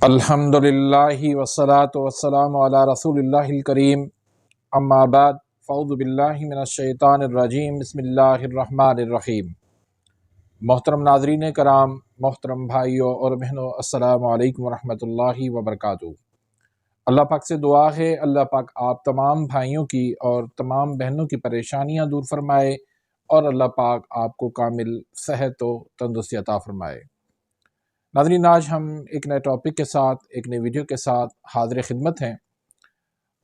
الحمدللہ والصلاة والسلام علی رسول اللہ الکریم، اما بعد فاعوذ باللہ من الشیطان الرجیم، بسم اللہ الرحمن الرحیم۔ محترم ناظرین کرام، محترم بھائیوں اور بہنوں، السلام علیکم ورحمۃ اللہ وبرکاتہ۔ اللہ پاک سے دعا ہے اللہ پاک آپ تمام بھائیوں کی اور تمام بہنوں کی پریشانیاں دور فرمائے اور اللہ پاک آپ کو کامل صحت و تندرستی عطا فرمائے۔ ناظرین، آج ہم ایک نئے ٹاپک کے ساتھ، ایک نئی ویڈیو کے ساتھ حاضر خدمت ہیں۔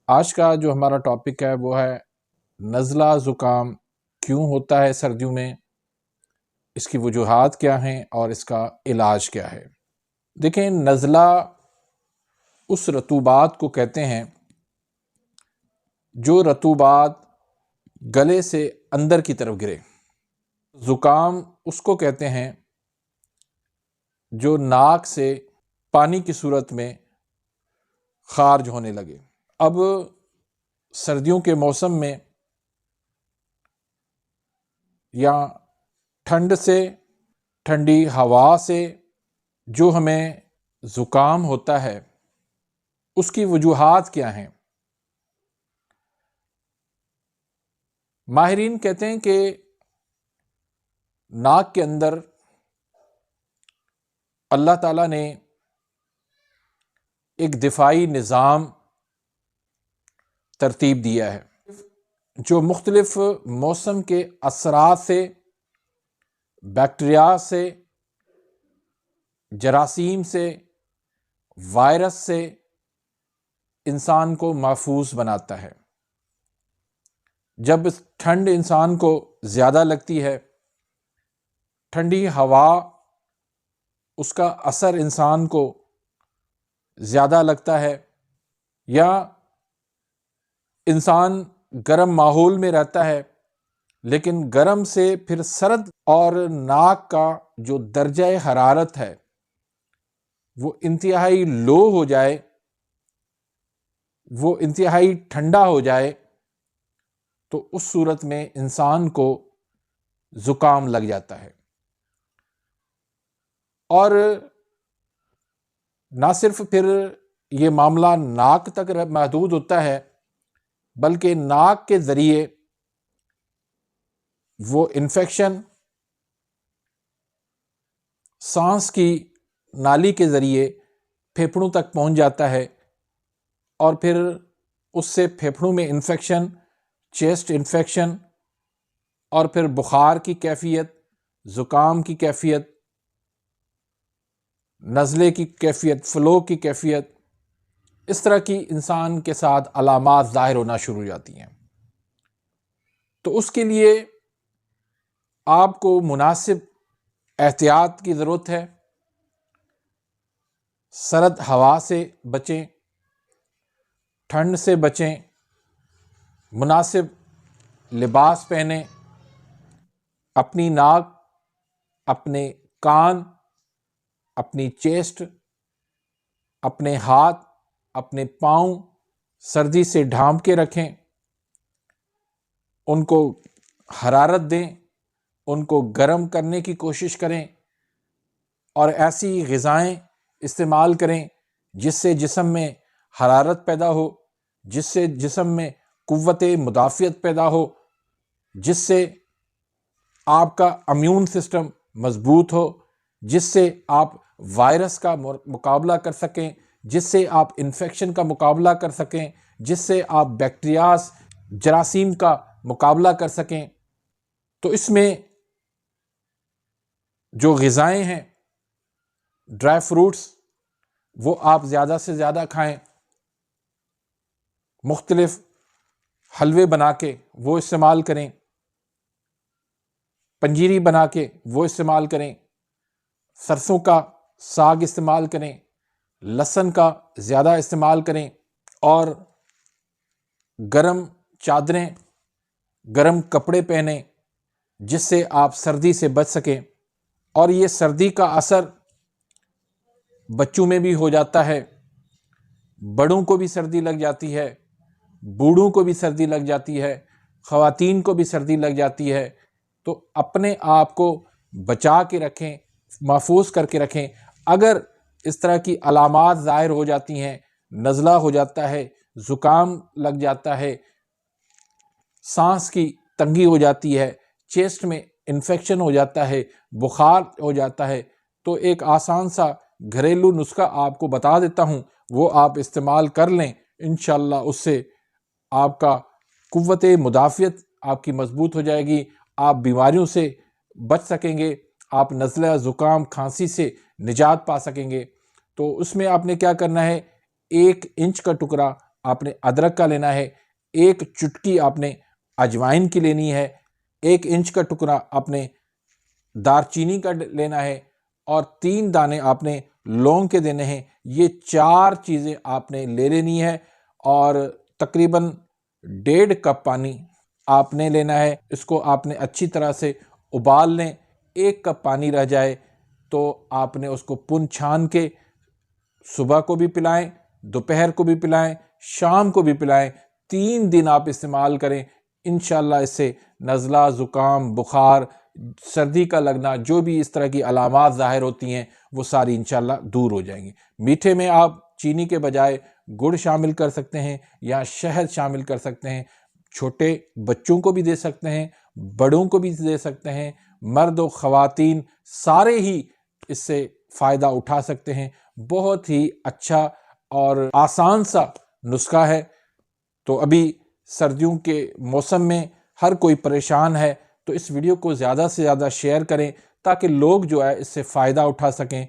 آج کا جو ہمارا ٹاپک ہے وہ ہے نزلہ زکام کیوں ہوتا ہے سردیوں میں، اس کی وجوہات کیا ہیں اور اس کا علاج کیا ہے۔ دیکھیں، نزلہ اس رطوبات کو کہتے ہیں جو رطوبات گلے سے اندر کی طرف گرے۔ زکام اس کو کہتے ہیں جو ناک سے پانی کی صورت میں خارج ہونے لگے۔ اب سردیوں کے موسم میں یا ٹھنڈ سے، ٹھنڈی ہوا سے جو ہمیں زکام ہوتا ہے اس کی وجوہات کیا ہیں؟ ماہرین کہتے ہیں کہ ناک کے اندر اللہ تعالیٰ نے ایک دفاعی نظام ترتیب دیا ہے جو مختلف موسم کے اثرات سے، بیکٹیریا سے، جراثیم سے، وائرس سے انسان کو محفوظ بناتا ہے۔ جب ٹھنڈ انسان کو زیادہ لگتی ہے، ٹھنڈی ہوا اس کا اثر انسان کو زیادہ لگتا ہے، یا انسان گرم ماحول میں رہتا ہے لیکن گرم سے پھر سرد اور ناک کا جو درجہ حرارت ہے وہ انتہائی لو ہو جائے، وہ انتہائی ٹھنڈا ہو جائے، تو اس صورت میں انسان کو زکام لگ جاتا ہے۔ اور نہ صرف پھر یہ معاملہ ناک تک محدود ہوتا ہے بلکہ ناک کے ذریعے وہ انفیکشن سانس کی نالی کے ذریعے پھیپھڑوں تک پہنچ جاتا ہے، اور پھر اس سے پھیپھڑوں میں انفیکشن، چیسٹ انفیکشن، اور پھر بخار کی کیفیت، زکام کی کیفیت، نزلے کی کیفیت، فلو کی کیفیت، اس طرح کی انسان کے ساتھ علامات ظاہر ہونا شروع ہو جاتی ہیں۔ تو اس کے لیے آپ کو مناسب احتیاط کی ضرورت ہے۔ سرد ہوا سے بچیں، ٹھنڈ سے بچیں، مناسب لباس پہنیں، اپنی ناک، اپنے کان، اپنی چیسٹ، اپنے ہاتھ، اپنے پاؤں سردی سے ڈھانپ کے رکھیں، ان کو حرارت دیں، ان کو گرم کرنے کی کوشش کریں، اور ایسی غذائیں استعمال کریں جس سے جسم میں حرارت پیدا ہو، جس سے جسم میں قوت مدافعت پیدا ہو، جس سے آپ کا امیون سسٹم مضبوط ہو، جس سے آپ وائرس کا مقابلہ کر سکیں، جس سے آپ انفیکشن کا مقابلہ کر سکیں، جس سے آپ بیکٹیریاز، جراثیم کا مقابلہ کر سکیں۔ تو اس میں جو غذائیں ہیں، ڈرائی فروٹس، وہ آپ زیادہ سے زیادہ کھائیں، مختلف حلوے بنا کے وہ استعمال کریں، پنجیری بنا کے وہ استعمال کریں، سرسوں کا ساگ استعمال کریں، لہسن کا زیادہ استعمال کریں، اور گرم چادریں، گرم کپڑے پہنیں جس سے آپ سردی سے بچ سکیں۔ اور یہ سردی کا اثر بچوں میں بھی ہو جاتا ہے، بڑوں کو بھی سردی لگ جاتی ہے، بوڑھوں کو بھی سردی لگ جاتی ہے، خواتین کو بھی سردی لگ جاتی ہے۔ تو اپنے آپ کو بچا کے رکھیں، محفوظ کر کے رکھیں۔ اگر اس طرح کی علامات ظاہر ہو جاتی ہیں، نزلہ ہو جاتا ہے، زکام لگ جاتا ہے، سانس کی تنگی ہو جاتی ہے، چیسٹ میں انفیکشن ہو جاتا ہے، بخار ہو جاتا ہے، تو ایک آسان سا گھریلو نسخہ آپ کو بتا دیتا ہوں، وہ آپ استعمال کر لیں، انشاءاللہ اس سے آپ کا قوت مدافعت آپ کی مضبوط ہو جائے گی، آپ بیماریوں سے بچ سکیں گے، آپ نزلہ، زکام، کھانسی سے نجات پا سکیں گے۔ تو اس میں آپ نے کیا کرنا ہے، 1 انچ کا ٹکڑا آپ نے ادرک کا لینا ہے، 1 چٹکی آپ نے اجوائن کی لینی ہے، 1 انچ کا ٹکڑا آپ نے دار چینی کا لینا ہے، اور 3 دانے آپ نے لونگ کے دینے ہیں۔ یہ 4 چیزیں آپ نے لے لینی ہے، اور تقریباً 1.5 کپ پانی آپ نے لینا ہے۔ اس کو آپ نے اچھی طرح سے ابال لیں، 1 کپ پانی رہ جائے تو آپ نے اس کو پن چھان کے صبح کو بھی پلائیں، دوپہر کو بھی پلائیں، شام کو بھی پلائیں، 3 دن آپ استعمال کریں، انشاءاللہ اس سے نزلہ، زکام، بخار، سردی کا لگنا، جو بھی اس طرح کی علامات ظاہر ہوتی ہیں وہ ساری انشاءاللہ دور ہو جائیں گی۔ میٹھے میں آپ چینی کے بجائے گڑ شامل کر سکتے ہیں یا شہد شامل کر سکتے ہیں، چھوٹے بچوں کو بھی دے سکتے ہیں، بڑوں کو بھی دے سکتے ہیں، مرد و خواتین سارے ہی اس سے فائدہ اٹھا سکتے ہیں۔ بہت ہی اچھا اور آسان سا نسخہ ہے۔ تو ابھی سردیوں کے موسم میں ہر کوئی پریشان ہے، تو اس ویڈیو کو زیادہ سے زیادہ شیئر کریں تاکہ لوگ جو ہے اس سے فائدہ اٹھا سکیں،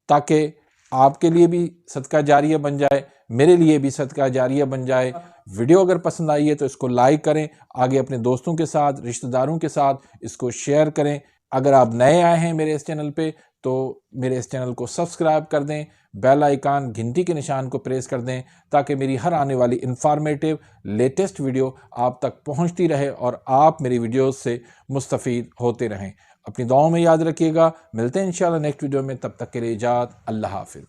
تاکہ آپ کے لیے بھی صدقہ جاریہ بن جائے، میرے لیے بھی صدقہ جاریہ بن جائے۔ ویڈیو اگر پسند آئی ہے تو اس کو لائک کریں، آگے اپنے دوستوں کے ساتھ، رشتہ داروں کے ساتھ اس کو شیئر کریں۔ اگر آپ نئے آئے ہیں میرے اس چینل پہ تو میرے اس چینل کو سبسکرائب کر دیں، بیل آئیکن گھنٹی کے نشان کو پریس کر دیں تاکہ میری ہر آنے والی انفارمیٹیو لیٹسٹ ویڈیو آپ تک پہنچتی رہے اور آپ میری ویڈیوز سے مستفید ہوتے رہیں۔ اپنی دعاؤں میں یاد رکھیے گا، ملتے ہیں انشاءاللہ نیکسٹ ویڈیو میں، تب تک کے لیے اجازت، اللہ حافظ۔